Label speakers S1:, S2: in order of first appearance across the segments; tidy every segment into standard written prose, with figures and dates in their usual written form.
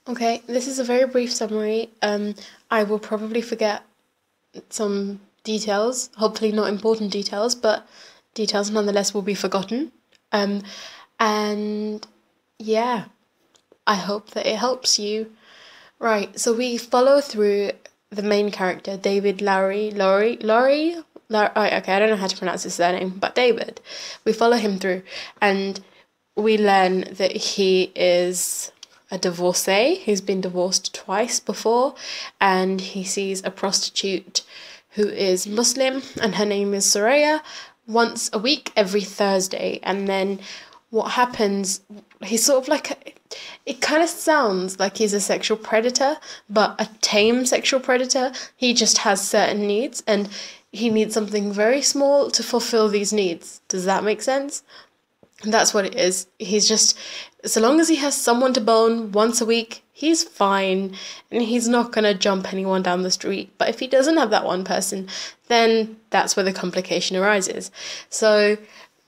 S1: Okay, this is a very brief summary. I will probably forget some details, hopefully not important details, but details nonetheless will be forgotten. Um, and yeah, I hope that it helps you. Right, so we follow through the main character, David okay, I don't know how to pronounce his surname, but David. We follow him through, and we learn that he is a divorcee. He's been divorced twice before, and he sees a prostitute who is Muslim, and her name is Soraya, once a week, every Thursday. And then what happens, he's sort of like it kind of sounds like he's a sexual predator, but a tame sexual predator. He just has certain needs, and he needs something very small to fulfill these needs. Does that make sense? That's what it is. He's just, so long as he has someone to bone once a week, he's fine, and he's not gonna jump anyone down the street. But if he doesn't have that one person, then that's where the complication arises. So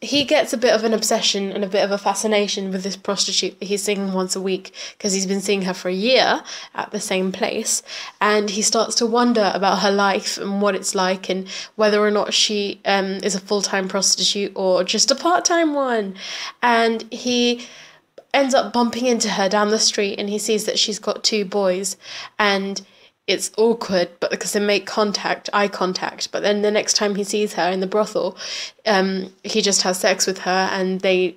S1: he gets a bit of an obsession and a bit of a fascination with this prostitute that he's seeing once a week, because he's been seeing her for a year at the same place, and he starts to wonder about her life and what it's like, and whether or not she is a full-time prostitute or just a part-time one. And he ends up bumping into her down the street, and he sees that she's got two boys, and it's awkward, but because they make eye contact, but then the next time he sees her in the brothel, he just has sex with her, and they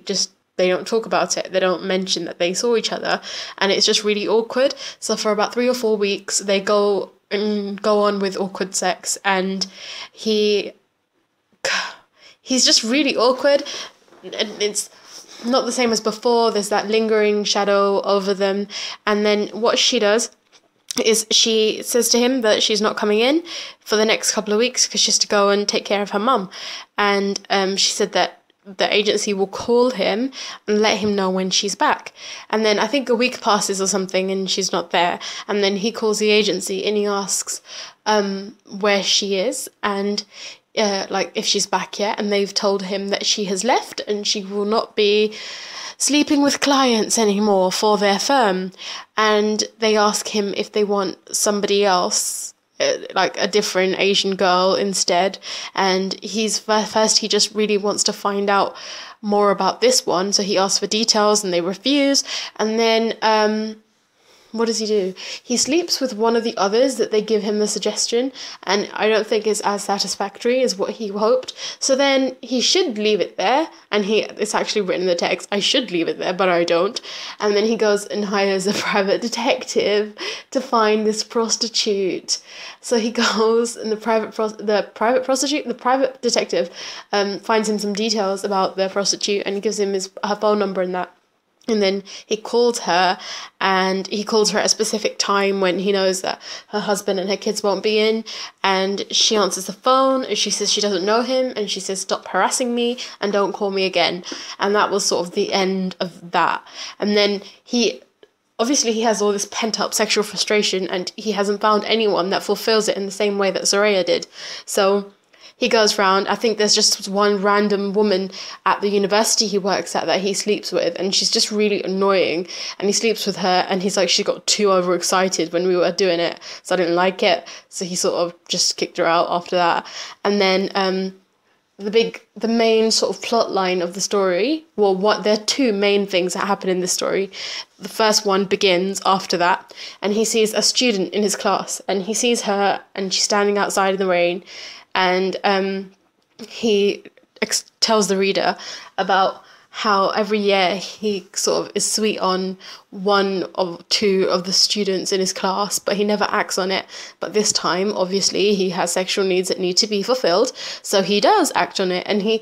S1: don't talk about it. They don't mention that they saw each other, and it's just really awkward. So for about 3 or 4 weeks, they go on with awkward sex, and he's just really awkward, and it's not the same as before. There's that lingering shadow over them, and then what she does is she says to him that she's not coming in for the next couple of weeks because she has to go and take care of her mum. And she said that the agency will call him and let him know when she's back. And then I think a week passes or something and she's not there. And then he calls the agency and he asks where she is and like if she's back yet. And they've told him that she has left and she will not be sleeping with clients anymore for their firm. And they ask him if they want somebody else, like a different Asian girl instead. And he just really wants to find out more about this one, so he asks for details and they refuse. And then what does he do? He sleeps with one of the others that they give him the suggestion, and I don't think it's as satisfactory as what he hoped. So then he should leave it there, and it's actually written in the text, I should leave it there, but I don't. And then he goes and hires a private detective to find this prostitute. So he goes, and the private detective finds him some details about the prostitute and gives him her phone number and that. And then he calls her, and he calls her at a specific time when he knows that her husband and her kids won't be in. And she answers the phone, and she says she doesn't know him, and she says, stop harassing me and don't call me again. And that was sort of the end of that. And then he has all this pent-up sexual frustration, and he hasn't found anyone that fulfills it in the same way that Soraya did. So he goes round. I think there's just one random woman at the university he works at that he sleeps with, and she's just really annoying. And he sleeps with her, and he's like, she got too overexcited when we were doing it, so I didn't like it. So he sort of just kicked her out after that. And then the main sort of plot line of the story, there are two main things that happen in this story. The first one begins after that, and he sees a student in his class, and he sees her, and she's standing outside in the rain. And he tells the reader about how every year he sort of is sweet on one or two of the students in his class, but he never acts on it. But this time, obviously, he has sexual needs that need to be fulfilled, so he does act on it. And he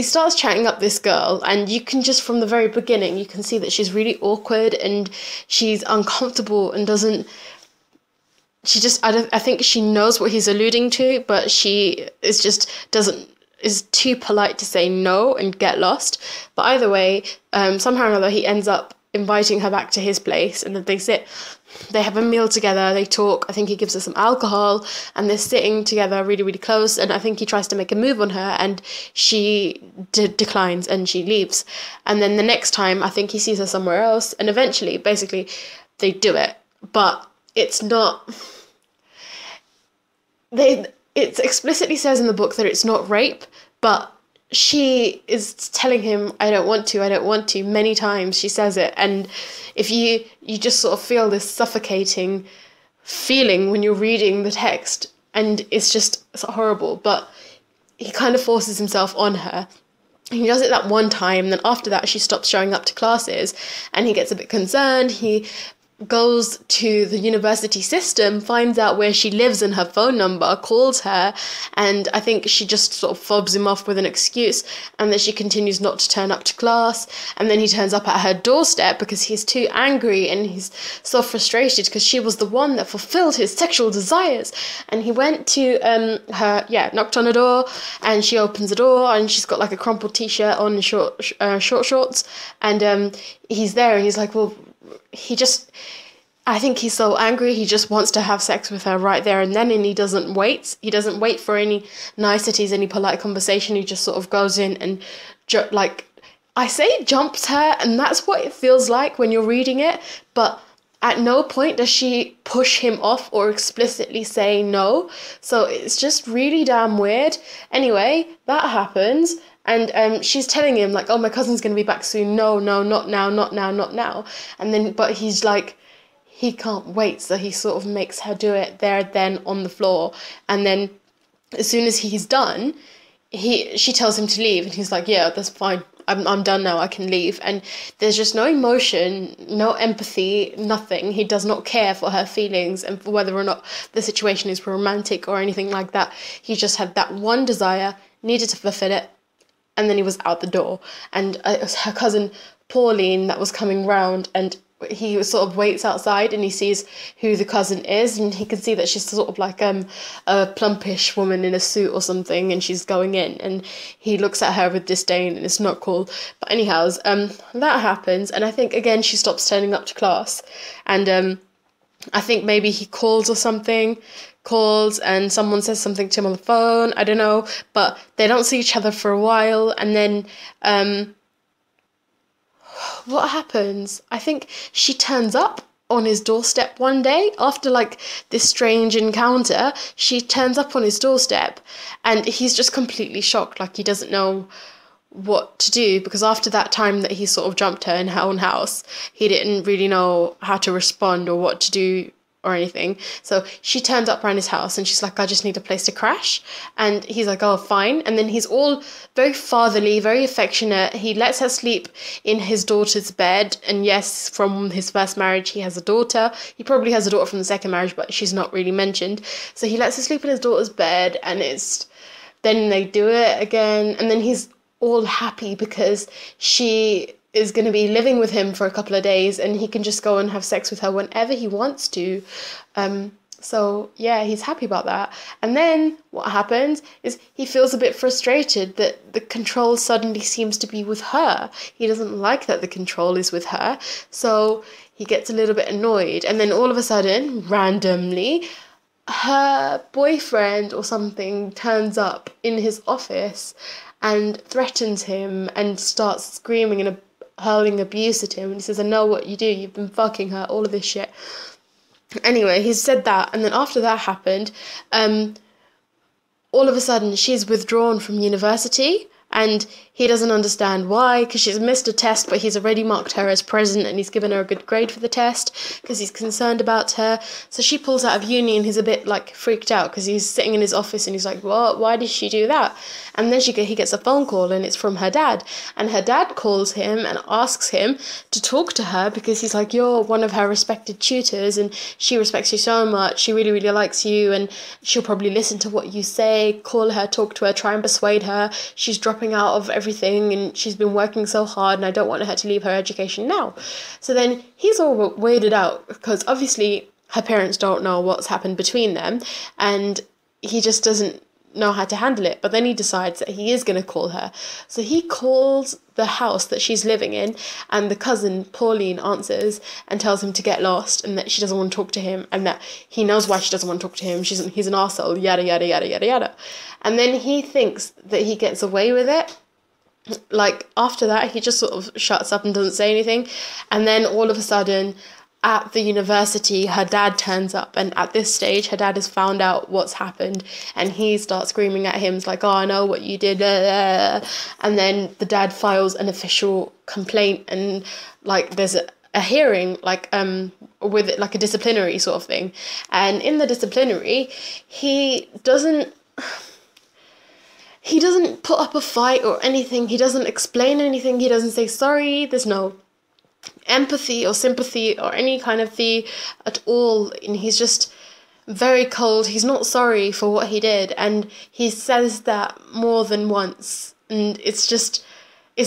S1: starts chatting up this girl, and you can just, from the very beginning, you can see that she's really awkward and she's uncomfortable and I think she knows what he's alluding to, but she is too polite to say no and get lost. But either way, somehow or another, he ends up inviting her back to his place, and then they have a meal together, they talk. I think he gives her some alcohol, and they're sitting together really, really close, and I think he tries to make a move on her, and she declines, and she leaves. And then the next time, I think he sees her somewhere else, and eventually, basically, they do it. But it's not... It explicitly says in the book that it's not rape, but she is telling him, I don't want to, many times she says it. And if you just sort of feel this suffocating feeling when you're reading the text, and it's horrible, but he kind of forces himself on her. He does it that one time, then after that she stops showing up to classes, and he gets a bit concerned. He goes to the university system, finds out where she lives and her phone number, calls her, and I think she just sort of fobs him off with an excuse, and then she continues not to turn up to class, and then he turns up at her doorstep because he's too angry and he's so frustrated because she was the one that fulfilled his sexual desires. And he went to knocked on her door, and she opens the door, and she's got like a crumpled t-shirt on, short shorts, and he's there, and he's like, well, I think he's so angry, he just wants to have sex with her right there and then, and he doesn't wait for any niceties, any polite conversation. He just sort of goes in and jumps her, and that's what it feels like when you're reading it, but at no point does she push him off or explicitly say no, so it's just really damn weird. Anyway, that happens. And she's telling him, like, oh, my cousin's going to be back soon. No, not now. And then, but he's like, he can't wait. So he sort of makes her do it there, then on the floor. And then as soon as he's done, she tells him to leave. And he's like, yeah, that's fine. I'm done now. I can leave. And there's just no emotion, no empathy, nothing. He does not care for her feelings and for whether or not the situation is romantic or anything like that. He just had that one desire, needed to fulfill it. And then he was out the door, and it was her cousin Pauline that was coming round, and he sort of waits outside, and he sees who the cousin is, and he can see that she's sort of like a plumpish woman in a suit or something, and she's going in, and he looks at her with disdain, and it's not cool. But anyhow, that happens, and I think again she stops turning up to class, and I think maybe he calls or something. And someone says something to him on the phone, I don't know, but they don't see each other for a while, and then what happens? I think she turns up on his doorstep one day after like this strange encounter. She turns up on his doorstep, and he's just completely shocked, like he doesn't know what to do, because after that time that he sort of jumped her in her own house, he didn't really know how to respond or what to do or anything. So she turned up around his house, and she's like, I just need a place to crash. And he's like, oh, fine. And then he's all very fatherly, very affectionate. He lets her sleep in his daughter's bed. And yes, from his first marriage, he has a daughter. He probably has a daughter from the second marriage, but she's not really mentioned. So he lets her sleep in his daughter's bed, and then they do it again. And then he's all happy because she is going to be living with him for a couple of days, and he can just go and have sex with her whenever he wants to. So yeah, he's happy about that. And then what happens is he feels a bit frustrated that the control suddenly seems to be with her. He doesn't like that the control is with her, so he gets a little bit annoyed. And then all of a sudden, randomly, her boyfriend or something turns up in his office and threatens him and starts screaming and hurling abuse at him, and he says, I know what you do, you've been fucking her, all of this shit. Anyway, he said that, and then after that happened, all of a sudden she's withdrawn from university, and he doesn't understand why, because she's missed a test, but he's already marked her as present, and he's given her a good grade for the test because he's concerned about her. So she pulls out of uni, and he's a bit like freaked out because he's sitting in his office, and he's like, what? Why did she do that? And then he gets a phone call, and it's from her dad, and her dad calls him and asks him to talk to her because he's like, you're one of her respected tutors, and she respects you so much, she really, really likes you, and she'll probably listen to what you say. Call her, talk to her, try and persuade her. She's dropping out of everything, and she's been working so hard, and I don't want her to leave her education now. So then he's all weirded out because obviously her parents don't know what's happened between them, and he just doesn't know how to handle it. But then he decides that he is going to call her. So he calls the house that she's living in, and the cousin Pauline answers and tells him to get lost and that she doesn't want to talk to him and that he knows why she doesn't want to talk to him. He's an arsehole, yada yada yada yada yada. And then he thinks that he gets away with it. Like, after that, he just sort of shuts up and doesn't say anything. And then all of a sudden, at the university, her dad turns up, and at this stage, her dad has found out what's happened, and he starts screaming at him. It's like, oh, I know what you did. And then the dad files an official complaint, and like there's a hearing, like with it, like a disciplinary sort of thing. And in the disciplinary, he doesn't put up a fight or anything. He doesn't explain anything. He doesn't say sorry. There's no empathy or sympathy or any kind of thing at all. And he's just very cold. He's not sorry for what he did. And he says that more than once. And it's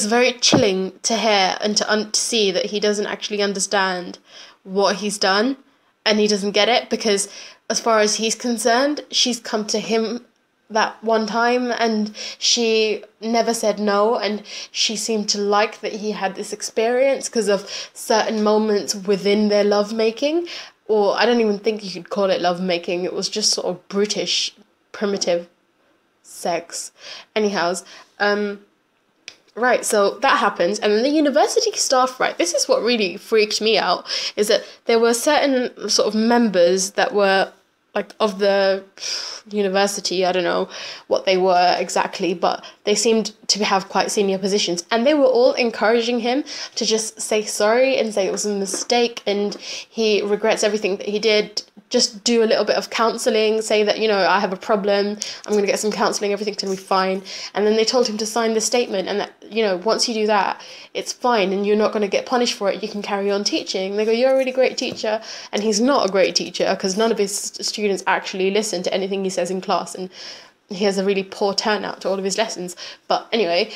S1: very chilling to hear and to see that he doesn't actually understand what he's done. And he doesn't get it because as far as he's concerned, she's come to him that one time and she never said no, and she seemed to like that he had this experience because of certain moments within their lovemaking. Or I don't even think you could call it lovemaking. It was just sort of brutish, primitive sex. Anyhows, right, so that happens, and then the university staff, right, this is what really freaked me out, is that there were certain sort of members that were like of the university, I don't know what they were exactly, but they seemed to have quite senior positions, and they were all encouraging him to just say sorry and say it was a mistake and he regrets everything that he did. Just do a little bit of counselling, say that, you know, I have a problem, I'm going to get some counselling, everything's going to be fine. And then they told him to sign the statement and that, you know, once you do that, it's fine and you're not going to get punished for it, you can carry on teaching. They go, you're a really great teacher. And he's not a great teacher because none of his students actually listen to anything he says in class, and he has a really poor turnout to all of his lessons. But anyway,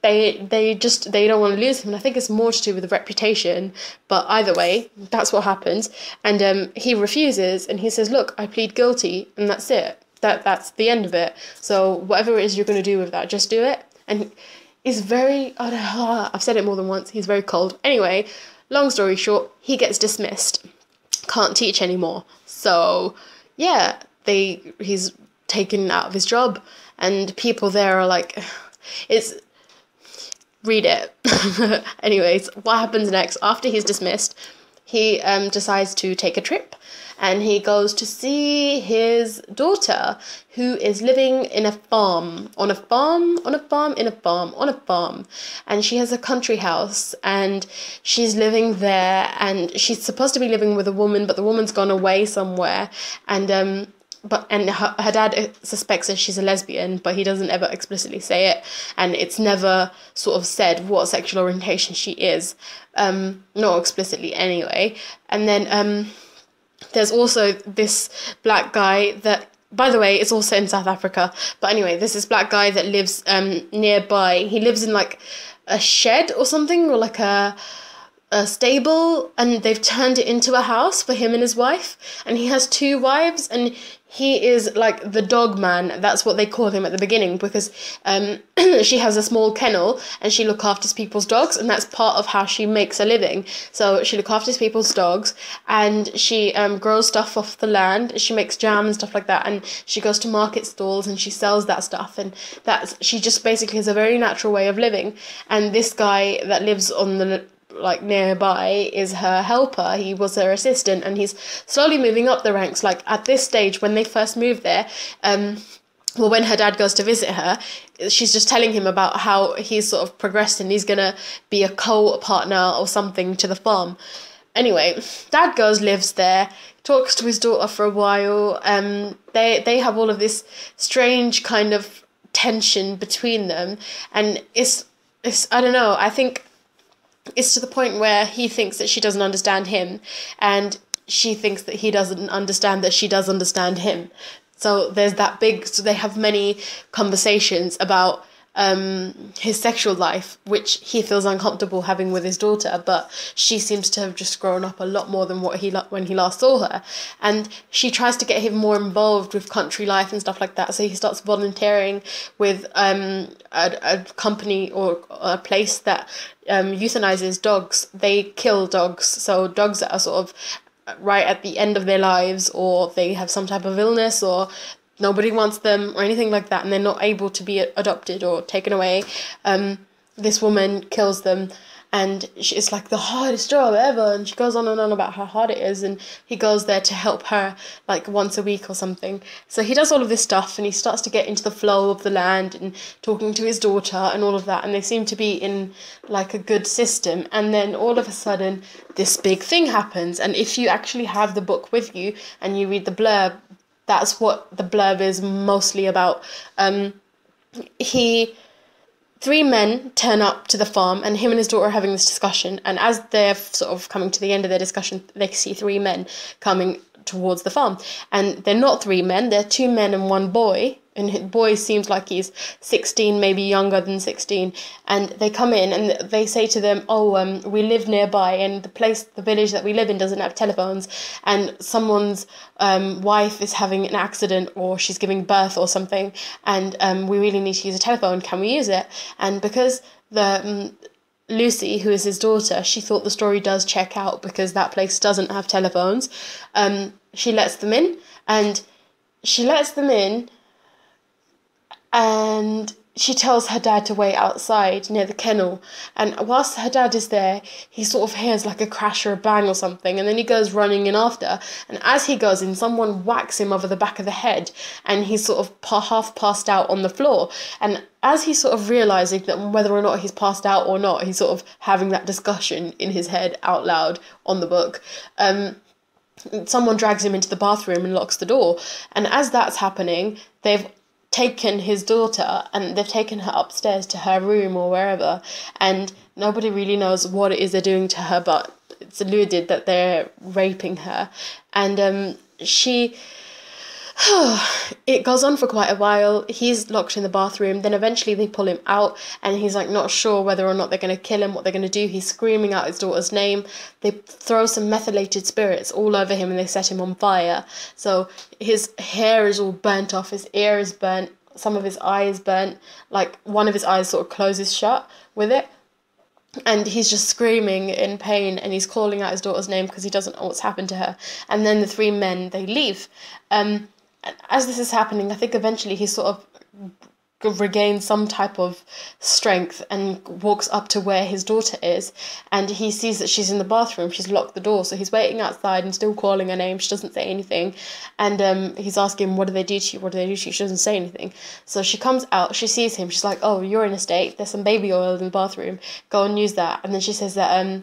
S1: they don't want to lose him, and I think it's more to do with the reputation. But either way, that's what happens. And he refuses, and he says, look, I plead guilty, and that's it. That's the end of it. So whatever it is you're going to do with that, just do it. And he's very, I've said it more than once, he's very cold. Anyway, long story short, he gets dismissed. Can't teach anymore. So yeah, he's taken out of his job, and people there are like, read it. Anyways, what happens next? After he's dismissed, he decides to take a trip, and he goes to see his daughter, who is living in a farm, on a farm, and she has a country house, and she's living there, and she's supposed to be living with a woman, but the woman's gone away somewhere, and her dad suspects that she's a lesbian, but he doesn't ever explicitly say it, and it's never sort of said what sexual orientation she is, not explicitly anyway. And then there's also this black guy that, by the way, it's also in South Africa, but anyway, there's this black guy that lives nearby. He lives in like a shed or something, or like a stable, and they've turned it into a house for him and his wife, and he has 2 wives, and he is like the dog man. That's what they call him at the beginning, because she has a small kennel and she looks after people's dogs, and that's part of how she makes a living. So she looks after people's dogs, and she grows stuff off the land. She makes jam and stuff like that, and she goes to market stalls and she sells that stuff, and she just basically has a very natural way of living. And this guy that lives on the like nearby is her helper. He was her assistant, and he's slowly moving up the ranks. Like at this stage, when they first moved there, when her dad goes to visit her, she's just telling him about how he's sort of progressed and he's gonna be a co-partner or something to the farm. Anyway, dad lives there, talks to his daughter for a while. They have all of this strange kind of tension between them, and it's I don't know, I think it's to the point where he thinks that she doesn't understand him, and she thinks that he doesn't understand that she does understand him. So there's that so they have many conversations about his sexual life, which he feels uncomfortable having with his daughter, but she seems to have just grown up a lot more than what when he last saw her. And she tries to get him more involved with country life and stuff like that, so he starts volunteering with a company or a place that euthanizes dogs. They kill dogs, so dogs that are sort of right at the end of their lives, or they have some type of illness, or nobody wants them or anything like that, and they're not able to be adopted or taken away. This woman kills them, and it's like the hardest job ever, and she goes on and on about how hard it is, and he goes there to help her like once a week or something. So he does all of this stuff, and he starts to get into the flow of the land and talking to his daughter and all of that, and they seem to be in like a good system. And then all of a sudden this big thing happens, and if you actually have the book with you and you read the blurb, that's what the blurb is mostly about. Three men turn up to the farm, and him and his daughter are having this discussion, and as they're sort of coming to the end of their discussion, they see three men coming towards the farm. And they're not three men, they're two men and one boy, and the boy seems like he's 16, maybe younger than 16, and they come in and they say to them, we live nearby, and the village that we live in doesn't have telephones, and someone's wife is having an accident, or she's giving birth or something, and we really need to use a telephone, can we use it? And because Lucy, who is his daughter, she thought the story does check out because that place doesn't have telephones, she lets them in, and she tells her dad to wait outside near the kennel. And whilst her dad is there, he sort of hears like a crash or a bang or something, and then he goes running in after. And as he goes in, someone whacks him over the back of the head, and he's sort of half passed out on the floor. And as he's sort of realising that whether or not he's passed out or not, he's sort of having that discussion in his head out loud on the book. Someone drags him into the bathroom and locks the door. And as that's happening, they've taken his daughter and they've taken her upstairs to her room or wherever, and nobody really knows what it is they're doing to her, but it's alluded that they're raping her. And it goes on for quite a while. He's locked in the bathroom, then eventually they pull him out, and he's like not sure whether or not they're going to kill him, what they're going to do. He's screaming out his daughter's name. They throw some methylated spirits all over him and they set him on fire. So his hair is all burnt off, his ear is burnt, some of his eye is burnt, like one of his eyes sort of closes shut with it. And he's just screaming in pain, and he's calling out his daughter's name because he doesn't know what's happened to her. And then the three men, they leave. And as this is happening, I think eventually he sort of regains some type of strength and walks up to where his daughter is, and he sees that she's in the bathroom. She's locked the door, so he's waiting outside and still calling her name. She doesn't say anything, and he's asking, what do they do to you, what do they do to you? She doesn't say anything. So she comes out, she sees him, she's like, oh, you're in a state, there's some baby oil in the bathroom, go and use that. And then she says that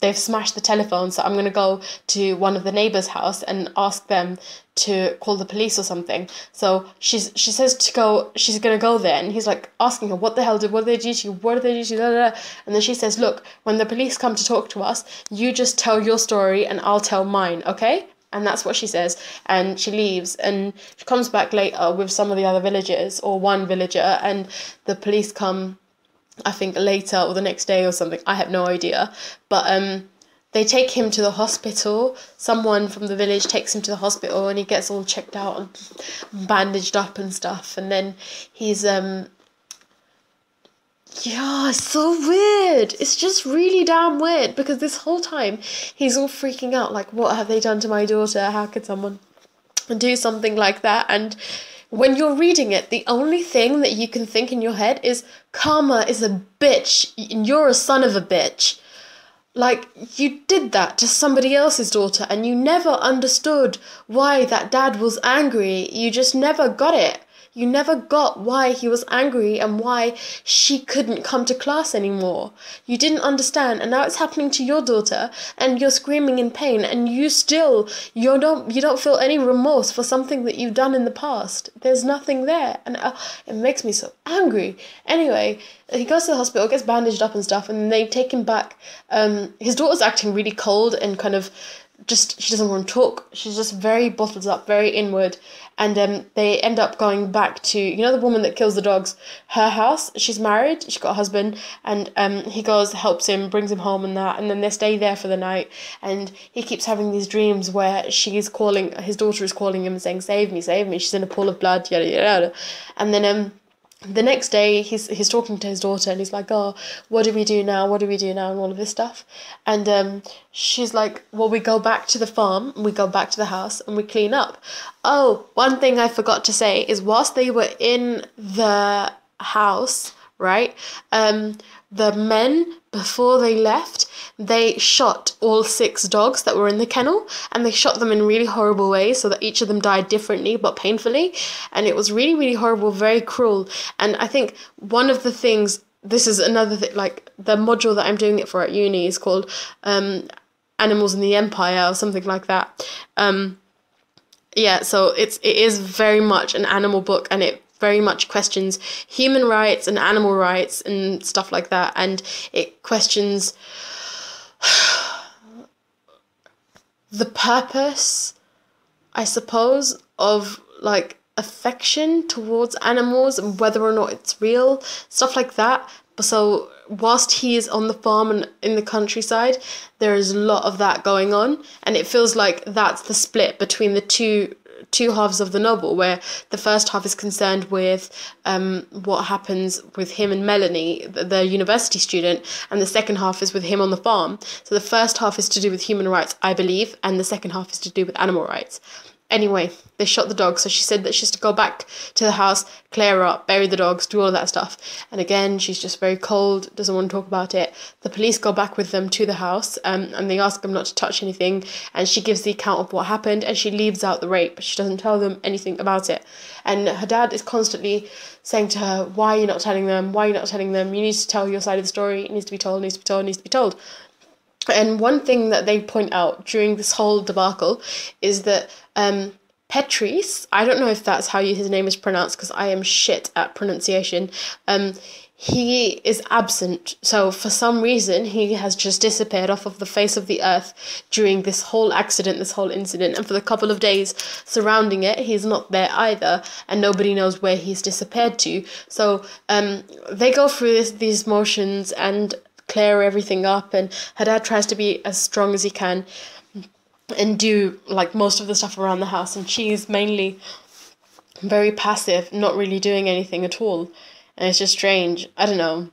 S1: they've smashed the telephone, so I'm going to go to one of the neighbours' house and ask them to call the police or something. So she says she's going to go there, and he's like asking her, what did they do to you, what did they do to you, da, da, da. And then she says, look, when the police come to talk to us, you just tell your story and I'll tell mine, okay? And that's what she says, and she leaves, and she comes back later with some of the other villagers, or one villager, and the police come, I think, later or the next day or something. I have no idea. But they take him to the hospital. Someone from the village takes him to the hospital, and he gets all checked out and bandaged up and stuff. And then he's it's so weird. It's just really damn weird, because this whole time he's all freaking out, like, what have they done to my daughter? How could someone do something like that? And when you're reading it, the only thing that you can think in your head is, karma is a bitch, and you're a son of a bitch. Like, you did that to somebody else's daughter, and you never understood why that dad was angry. You just never got it. You never got why he was angry and why she couldn't come to class anymore. You didn't understand, and now it's happening to your daughter, and you're screaming in pain, and you don't feel any remorse for something that you've done in the past. There's nothing there, and it makes me so angry. Anyway, he goes to the hospital, gets bandaged up and stuff, and they take him back. His daughter's acting really cold and kind of she doesn't want to talk. She's just very bottled up, very inward. And they end up going back to, you know, the woman that kills the dogs, her house. She's married, she's got a husband, and he goes, helps him, brings him home and that, and then they stay there for the night. And he keeps having these dreams where his daughter is calling him and saying, save me, save me. She's in a pool of blood, yada, yada, yada. And then the next day, he's talking to his daughter, and he's like, oh, what do we do now? What do we do now? And all of this stuff. And she's like, well, we go back to the farm, and we go back to the house, and we clean up. Oh, one thing I forgot to say is whilst they were in the house, right, the men, before they left, they shot all 6 dogs that were in the kennel, and they shot them in really horrible ways so that each of them died differently but painfully, and it was really, really horrible, very cruel. And I think one of the things, this is another thing, like the module that I'm doing it for at uni is called Animals in the Empire or something like that. Yeah, so it is very much an animal book, and it very much questions human rights and animal rights and stuff like that, and it questions the purpose, I suppose, of like affection towards animals and whether or not it's real, stuff like that. So whilst he is on the farm and in the countryside, there is a lot of that going on, and it feels like that's the split between the two halves of the novel, where the first half is concerned with what happens with him and Melanie, the university student, and the second half is with him on the farm. So the first half is to do with human rights, I believe, and the second half is to do with animal rights. Anyway, they shot the dogs, so she said that she has to go back to the house, clear up, bury the dogs, do all of that stuff. And again, she's just very cold, doesn't want to talk about it. The police go back with them to the house, and they ask them not to touch anything, and she gives the account of what happened, and she leaves out the rape, but she doesn't tell them anything about it. And her dad is constantly saying to her, why are you not telling them? Why are you not telling them? You need to tell your side of the story. It needs to be told, needs to be told, needs to be told. And one thing that they point out during this whole debacle is that Petrice, I don't know if that's how his name is pronounced because I am shit at pronunciation, he is absent. So for some reason, he has just disappeared off of the face of the earth during this whole accident, this whole incident. And for the couple of days surrounding it, he's not there either. And nobody knows where he's disappeared to. So they go through these motions and clear everything up, and her dad tries to be as strong as he can and do like most of the stuff around the house, and she's mainly very passive, not really doing anything at all, and it's just strange. I don't know,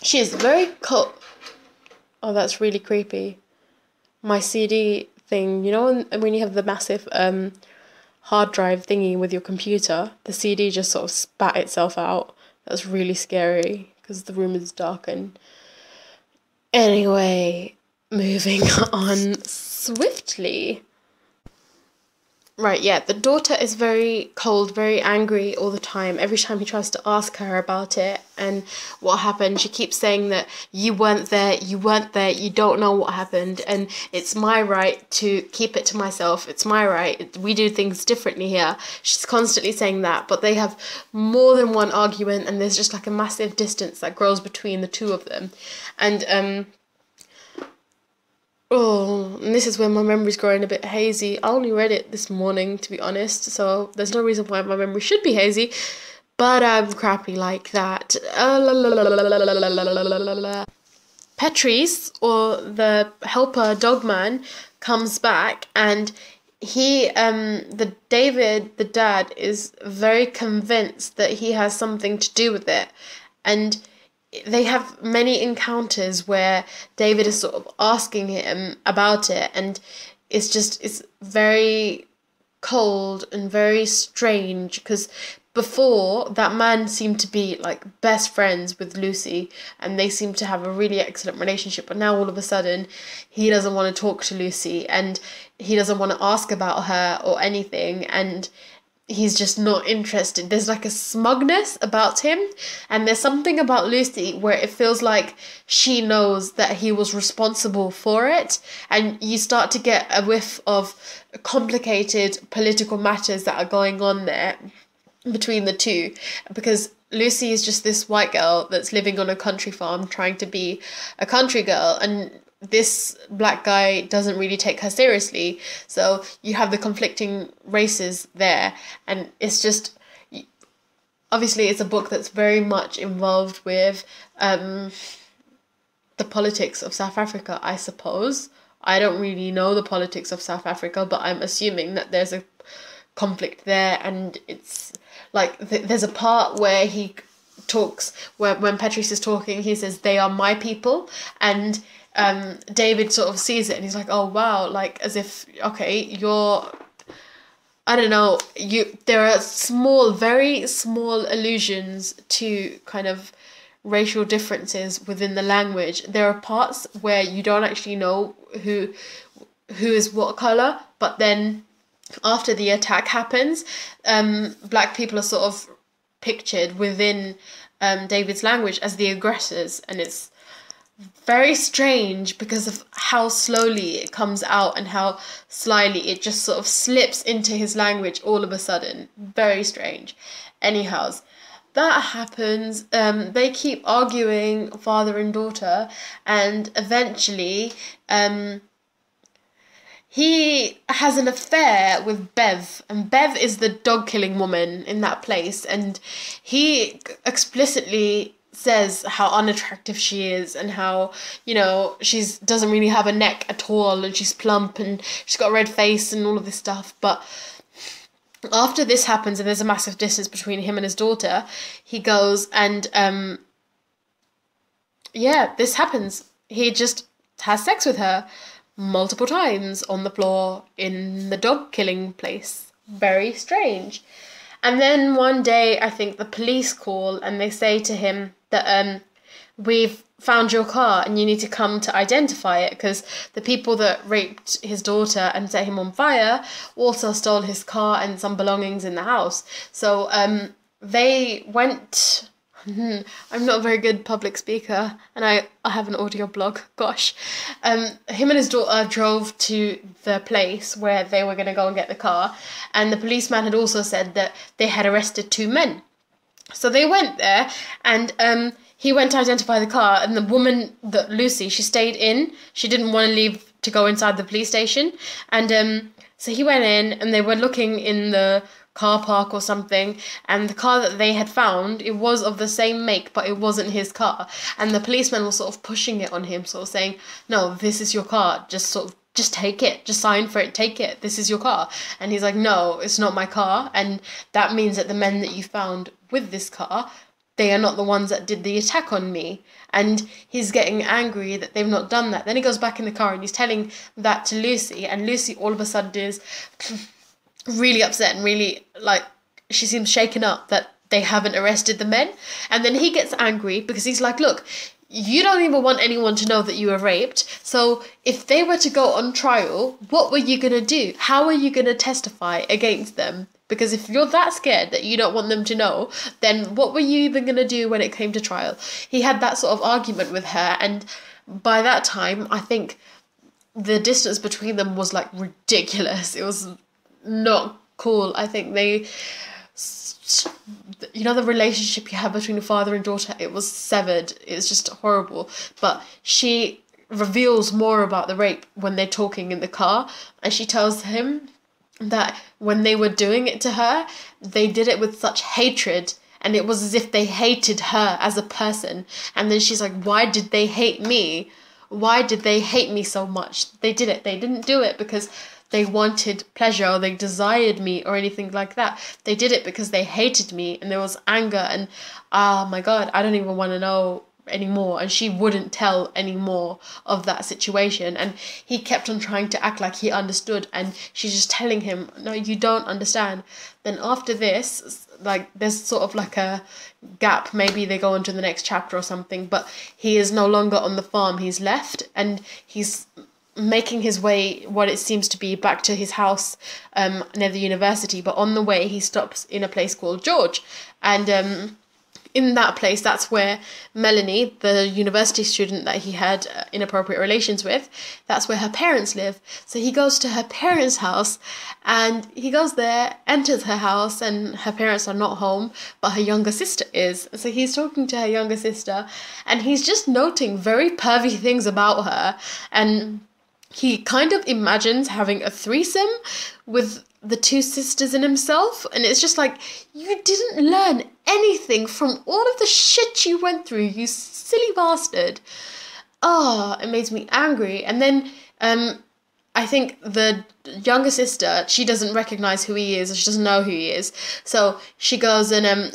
S1: she's very cold. Oh, that's really creepy. My CD thing, you know when you have the massive hard drive thingy with your computer, the CD just sort of spat itself out. That's really scary because the room is darkened. Anyway, moving on swiftly. Right, yeah, the daughter is very cold, very angry all the time. Every time he tries to ask her about it and what happened, she keeps saying that you weren't there, you don't know what happened, and it's my right to keep it to myself, it's my right, we do things differently here. She's constantly saying that, but they have more than one argument, and there's just like a massive distance that grows between the two of them. And and this is where my memory's growing a bit hazy. I only read it this morning, to be honest, so there's no reason why my memory should be hazy, but I'm crappy like that. Petrice, or the helper dogman, comes back, and David, the dad, is very convinced that he has something to do with it, and they have many encounters where David is sort of asking him about it, and it's very cold and very strange, because before, that man seemed to be like best friends with Lucy, and they seemed to have a really excellent relationship, but now all of a sudden he doesn't want to talk to Lucy, and he doesn't want to ask about her or anything, and he's just not interested. There's like a smugness about him, and there's something about Lucy where it feels like she knows that he was responsible for it, and you start to get a whiff of complicated political matters that are going on there. between the two, because Lucy is just this white girl that's living on a country farm trying to be a country girl, and this black guy doesn't really take her seriously. So you have the conflicting races there, and it's just, obviously it's a book that's very much involved with the politics of South Africa, I suppose. I don't really know the politics of South Africa, but I'm assuming that there's a conflict there, and it's like there's a part where he talks, where when Patrice is talking, he says, "They are my people," and David sort of sees it and he's like, "Oh wow," like as if, okay, you're, I don't know, there are small, very small allusions to kind of racial differences within the language. There are parts where you don't actually know who is what color, but then after the attack happens, black people are sort of pictured within David's language as the aggressors, and it's very strange because of how slowly it comes out and how slyly it just sort of slips into his language all of a sudden. Very strange. Anyhows, that happens. They keep arguing, father and daughter, and eventually he has an affair with Bev, and Bev is the dog-killing woman in that place, and he explicitly says how unattractive she is and how, you know, she's doesn't really have a neck at all, and she's plump and she's got a red face and all of this stuff. But after this happens and there's a massive distance between him and his daughter, he goes and this happens. He just has sex with her multiple times on the floor in the dog killing place. Very strange. And then one day, I think the police call and they say to him that we've found your car and you need to come to identify it, because the people that raped his daughter and set him on fire also stole his car and some belongings in the house. So they went... I'm not a very good public speaker, and I have an audio blog, gosh. Him and his daughter drove to the place where they were going to go and get the car, and the policeman had also said that they had arrested 2 men. So they went there, and he went to identify the car, and the woman, Lucy, she stayed in. She didn't want to leave to go inside the police station, and so he went in, and they were looking in the car park or something, and the car that they had found, it was of the same make, but it wasn't his car, and the policeman was sort of pushing it on him, sort of saying, "No, this is your car, just take it, just sign for it, take it, this is your car." And he's like, "No, it's not my car, and that means that the men that you found with this car, they are not the ones that did the attack on me." And he's getting angry that they've not done that. Then he goes back in the car and he's telling that to Lucy, and Lucy all of a sudden is really upset and really, like, she seems shaken up that they haven't arrested the men. And then he gets angry because he's like, "Look, you don't even want anyone to know that you were raped, so if they were to go on trial, what were you going to do? How are you going to testify against them? Because if you're that scared that you don't want them to know, then what were you even going to do when it came to trial?" He had that sort of argument with her, and by that time, I think the distance between them was, like, ridiculous. It was not cool. I think they, you know, the relationship you have between a father and daughter, it was severed. It's just horrible. But she reveals more about the rape when they're talking in the car, and she tells him that when they were doing it to her, they did it with such hatred, and it was as if they hated her as a person. And then she's like, "Why did they hate me? Why did they hate me so much? They didn't do it because they wanted pleasure or they desired me or anything like that. They did it because they hated me, and there was anger, and oh my God, I don't even want to know anymore." And she wouldn't tell any more of that situation, and he kept on trying to act like he understood, and she's just telling him, "No, you don't understand." Then after this, like, there's sort of like a gap, maybe they go into the next chapter or something, but he is no longer on the farm. He's left, and he's making his way, what it seems to be, back to his house near the university. But on the way, he stops in a place called George, and in that place, that's where Melanie, the university student that he had inappropriate relations with, that's where her parents live. So he goes to her parents' house, and he goes there, enters her house, and her parents are not home, but her younger sister is. So he's talking to her younger sister, and he's just noting very pervy things about her, and he kind of imagines having a threesome with the two sisters and himself, and it's just like, you didn't learn anything from all of the shit you went through, you silly bastard. It makes me angry. And then I think the younger sister, she doesn't recognize who he is, she doesn't know who he is, so she goes and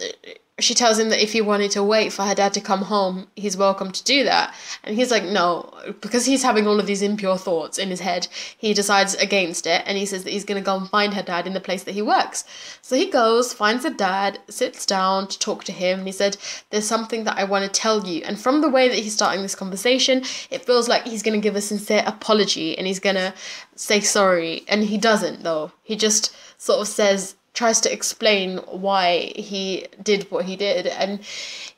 S1: she tells him that if he wanted to wait for her dad to come home, he's welcome to do that. And he's like, no, because he's having all of these impure thoughts in his head, he decides against it, and he says that he's going to go and find her dad in the place that he works. So he goes, finds the dad, sits down to talk to him, and he said, there's something that I want to tell you. And from the way that he's starting this conversation, it feels like he's going to give a sincere apology, and he's going to say sorry. And he doesn't, though. He just sort of tries to explain why he did what he did, and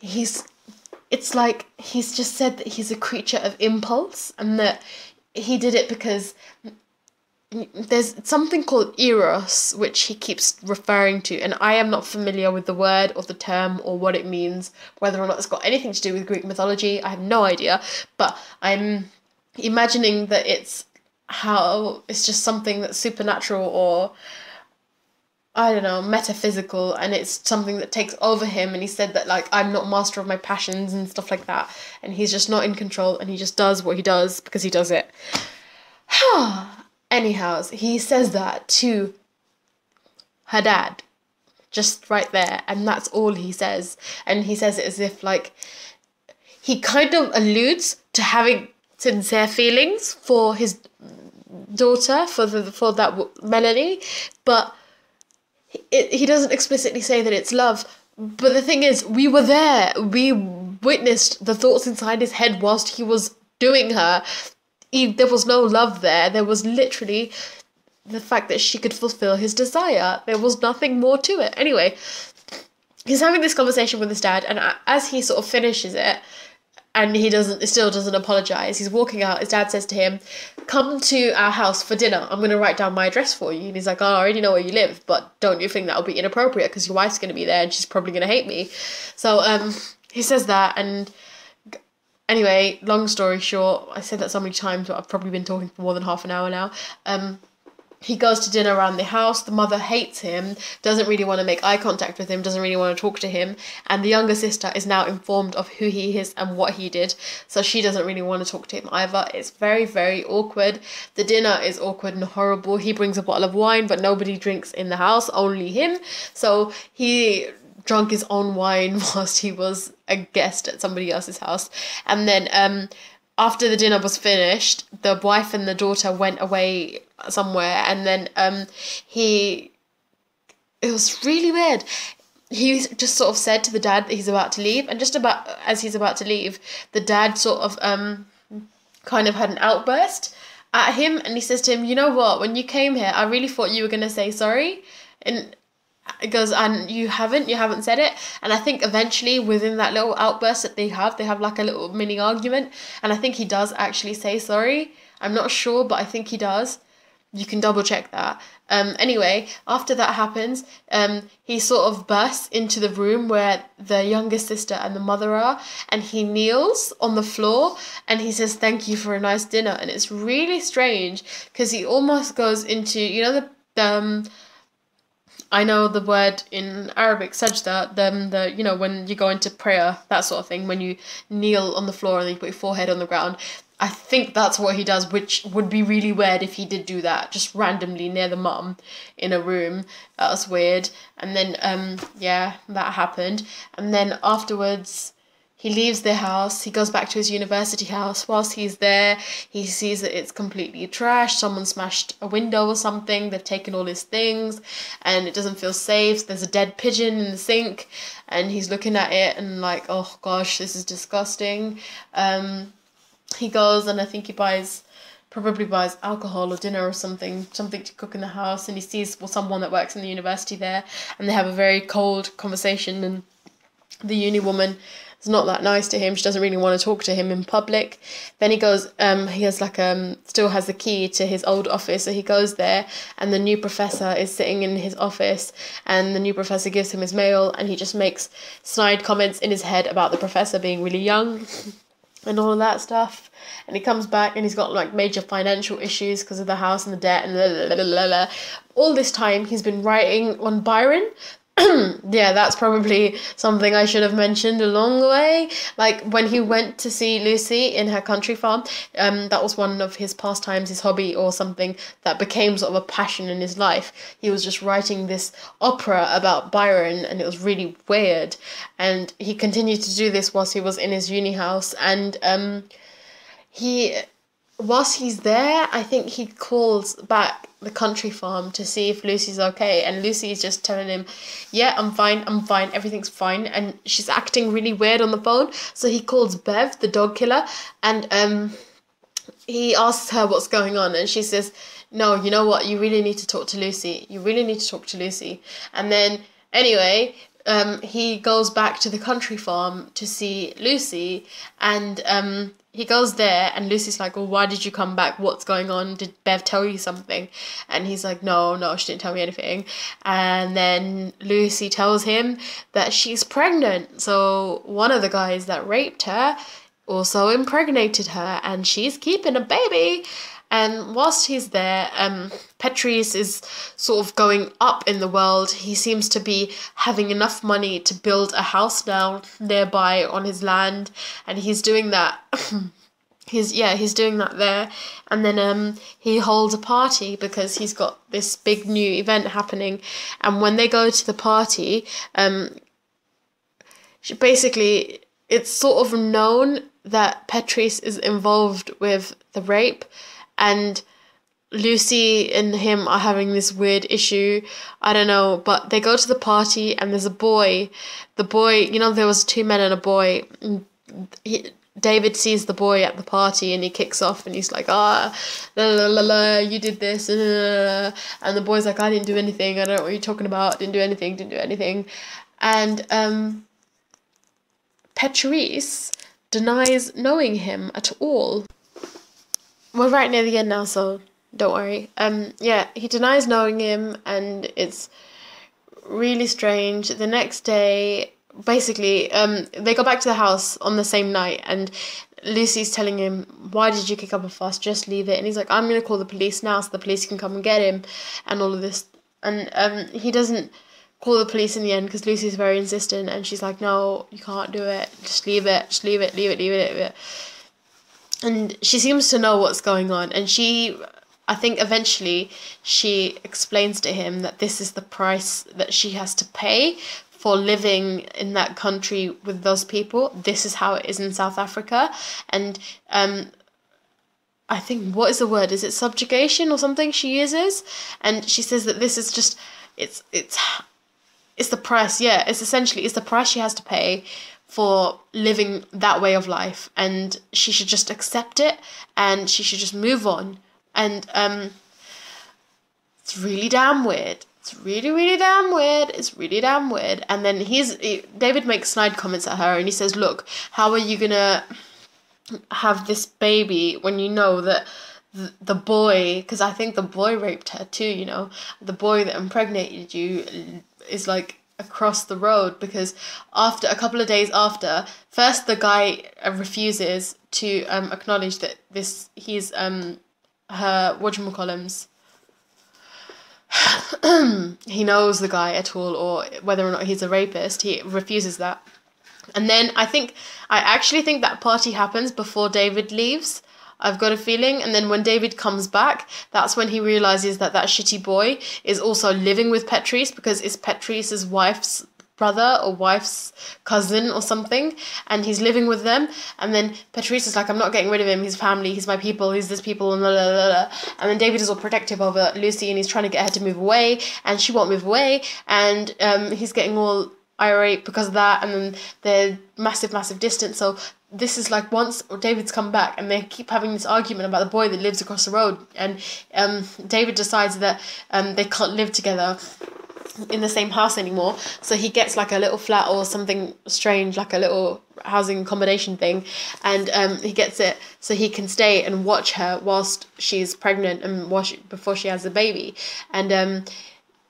S1: it's like he's just said that he's a creature of impulse, and that he did it because there's something called eros, which he keeps referring to, and I am not familiar with the word or the term or what it means, whether or not it's got anything to do with Greek mythology, I have no idea, but I'm imagining that it's just something that's supernatural, or I don't know, metaphysical, and it's something that takes over him, and he said that, like, I'm not master of my passions and stuff like that, and he's just not in control, and he just does what he does because he does it. Anyhow, he says that to her dad, just right there, and that's all he says, and he says it as if, like, he kind of alludes to having sincere feelings for his daughter, for that Melanie, but he doesn't explicitly say that it's love. But the thing is, we were there. We witnessed the thoughts inside his head whilst he was doing her. There was no love there. There was literally the fact that she could fulfill his desire. There was nothing more to it. Anyway, he's having this conversation with his dad, and as he sort of finishes it, and he still doesn't apologise, he's walking out, his dad says to him, come to our house for dinner, I'm going to write down my address for you. And he's like, I already know where you live, but don't you think that would be inappropriate, because your wife's going to be there and she's probably going to hate me. So he says that, and anyway, long story short, I said that so many times, but I've probably been talking for more than half an hour now. He goes to dinner around the house. The mother hates him, doesn't really want to make eye contact with him, doesn't really want to talk to him. And the younger sister is now informed of who he is and what he did. So she doesn't really want to talk to him either. It's very, very awkward. The dinner is awkward and horrible. He brings a bottle of wine, but nobody drinks in the house, only him. So he drank his own wine whilst he was a guest at somebody else's house. And then after the dinner was finished, the wife and the daughter went away somewhere, and then it was really weird. He just sort of said to the dad that he's about to leave, and just about as he's about to leave, the dad sort of kind of had an outburst at him, and he says to him, you know what, when you came here, I really thought you were going to say sorry. And it goes, and you haven't said it. And I think eventually within that little outburst that they have like a little mini argument, and I think he does actually say sorry. I'm not sure, but I think he does. You can double check that. Anyway, after that happens, he sort of bursts into the room where the youngest sister and the mother are, and he kneels on the floor and he says, thank you for a nice dinner. And it's really strange because he almost goes into, you know, I know the word in Arabic, sajda, you know, when you go into prayer, that sort of thing, when you kneel on the floor and then you put your forehead on the ground. I think that's what he does, which would be really weird if he did do that, just randomly near the mum in a room. That was weird. And then, yeah, that happened. And then afterwards, he leaves the house, he goes back to his university house. Whilst he's there, he sees that it's completely trashed. Someone smashed a window or something. They've taken all his things and it doesn't feel safe. There's a dead pigeon in the sink and he's looking at it and like, oh gosh, this is disgusting. He goes and I think he probably buys alcohol or dinner or something to cook in the house, and he sees someone that works in the university there, and they have a very cold conversation, and the uni woman is not that nice to him. She doesn't really want to talk to him in public. Then he goes, he has like, still has the key to his old office. So he goes there and the new professor is sitting in his office and the new professor gives him his mail and he just makes snide comments in his head about the professor being really young and all of that stuff. And he comes back and he's got like major financial issues because of the house and the debt and blah, blah, blah, blah. All this time he's been writing on Byron. Yeah, that's probably something I should have mentioned along the way. Like when he went to see Lucy in her country farm, that was one of his pastimes, his hobby or something that became sort of a passion in his life. He was just writing this opera about Byron and it was really weird. And he continued to do this whilst he was in his uni house. And whilst he's there, I think he calls back the country farm to see if Lucy's okay, and Lucy's just telling him, yeah, I'm fine, everything's fine, and she's acting really weird on the phone. So he calls Bev, the dog killer, and he asks her what's going on, and she says, no, you know what, you really need to talk to Lucy, and then anyway, he goes back to the country farm to see Lucy, and he goes there and Lucy's like, well, why did you come back? What's going on? Did Bev tell you something? And he's like, no, she didn't tell me anything. And then Lucy tells him that she's pregnant. So one of the guys that raped her also impregnated her and she's keeping a baby. And whilst he's there, Patrice is sort of going up in the world. He seems to be having enough money to build a house now nearby on his land, and he's doing that. He's doing that there, and then he holds a party because he's got this big new event happening. And when they go to the party, basically it's sort of known that Patrice is involved with the rape. And Lucy and him are having this weird issue. I don't know, but they go to the party and there's a boy. The boy, you know, there was 2 men and a boy. David sees the boy at the party and he kicks off and he's like, la la la la, you did this. And the boy's like, I didn't do anything. I don't know what you're talking about. Didn't do anything. And Patrice denies knowing him at all. We're right near the end now, so don't worry. He denies knowing him, and it's really strange. The next day, basically, they go back to the house on the same night, and Lucy's telling him, why did you kick up a fuss? Just leave it. And he's like, I'm going to call the police now so the police can come and get him, and all of this. And he doesn't call the police in the end because Lucy's very insistent, and she's like, no, you can't do it. Just leave it. And she seems to know what's going on. And I think eventually she explains to him that this is the price that she has to pay for living in that country with those people. This is how it is in South Africa. And I think, what is the word? Is it subjugation or something she uses? And she says that this is just, it's the price. Yeah, it's the price she has to pay for living that way of life, and she should just accept it and she should just move on. And it's really damn weird. It's really damn weird. And then David makes snide comments at her and he says, look, how are you gonna have this baby when you know that the boy, because I think the boy raped her too, you know, the boy that impregnated you is like across the road? Because after a couple of days after, first the guy refuses to acknowledge that he's her whatchamacallums. He knows the guy at all, or whether or not he's a rapist. He refuses that. And then I actually think that party happens before David leaves. I've got a feeling. And then when David comes back, that's when he realizes that shitty boy is also living with Patrice, because it's Patrice's wife's brother or wife's cousin or something, and he's living with them. And then Patrice is like, I'm not getting rid of him, he's family, he's my people, he's this people, and blah, blah, blah, blah. And then David is all protective over Lucy and he's trying to get her to move away, and she won't move away, and he's getting all irate because of that, and then they're massive distance. So this is like, once David's come back and they keep having this argument about the boy that lives across the road, and David decides that they can't live together in the same house anymore, so he gets like a little flat or something strange, like a little housing accommodation thing, and he gets it so he can stay and watch her whilst she's pregnant and before she has a baby. And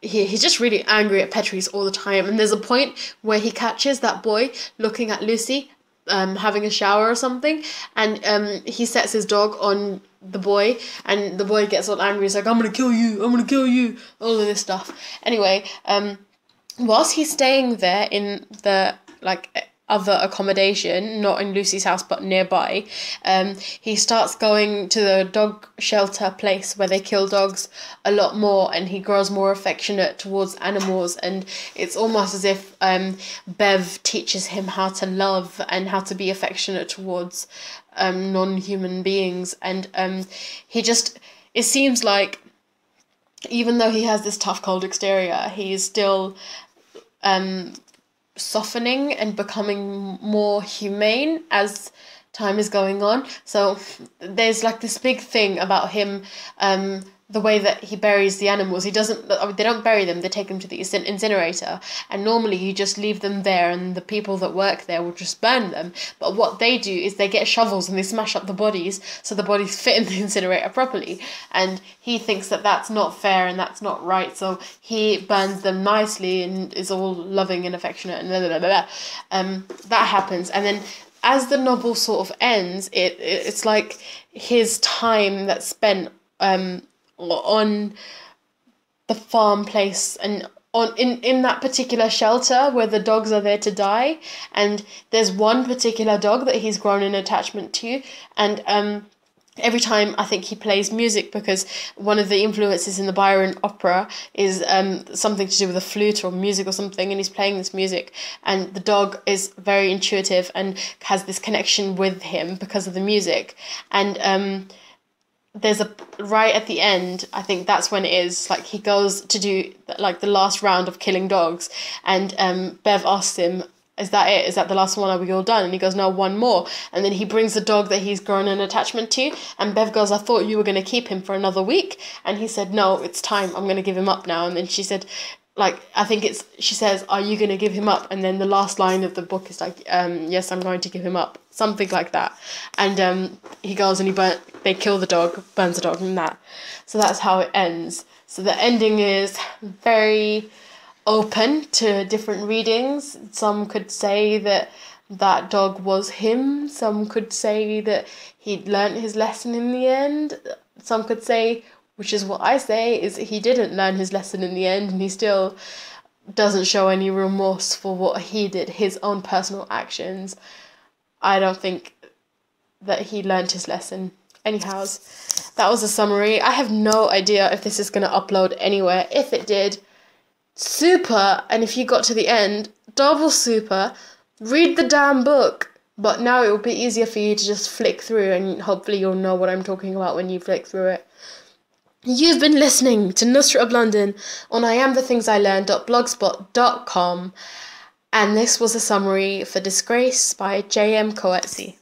S1: he's just really angry at Petrus all the time, and there's a point where he catches that boy looking at Lucy having a shower or something, and he sets his dog on the boy, and the boy gets all angry. He's like, I'm gonna kill you, all of this stuff. Anyway, whilst he's staying there in the like other accommodation, not in Lucy's house but nearby, he starts going to the dog shelter place where they kill dogs a lot more, and he grows more affectionate towards animals, and it's almost as if Bev teaches him how to love and how to be affectionate towards non-human beings. And it seems like even though he has this tough, cold exterior, he's still softening and becoming more humane as time is going on. So there's like this big thing about him, the way that he buries the animals. They don't bury them, they take them to the incinerator, and normally you just leave them there and the people that work there will just burn them. But what they do is they get shovels and they smash up the bodies so the bodies fit in the incinerator properly, and he thinks that that's not fair and that's not right, so he burns them nicely and is all loving and affectionate and blah, blah, blah, blah. That happens, and then as the novel sort of ends, it's like his time that's spent on the farm place and in that particular shelter where the dogs are there to die, and there's one particular dog that he's grown an attachment to, and every time I think he plays music, because one of the influences in the Byron opera is something to do with a flute or music or something, and he's playing this music, and the dog is very intuitive and has this connection with him because of the music. And there's right at the end, I think that's when it is, like he goes to do like the last round of killing dogs, and Bev asks him, is that it? Is that the last one? Are we all done? And he goes, no, one more. And then he brings the dog that he's grown an attachment to, and Bev goes, I thought you were going to keep him for another week. And he said, no, it's time, I'm going to give him up now. And then she said, like, she says, are you going to give him up? And then the last line of the book is like, yes, I'm going to give him up. Something like that. And he goes and they kill the dog, burns the dog, and that. So that's how it ends. So the ending is very open to different readings. Some could say that that dog was him. Some could say that he'd learnt his lesson in the end. Some could say, which is what I say, is he didn't learn his lesson in the end, and he still doesn't show any remorse for what he did, his own personal actions. I don't think that he learnt his lesson. Anyhows, that was a summary. I have no idea if this is going to upload anywhere. If it did, super. And if you got to the end, double super. Read the damn book. But now it will be easier for you to just flick through, and hopefully you'll know what I'm talking about when you flick through it. You've been listening to Nusret of London on iamthethingsilearned.blogspot.com, and this was a summary for Disgrace by J.M. Coetzee.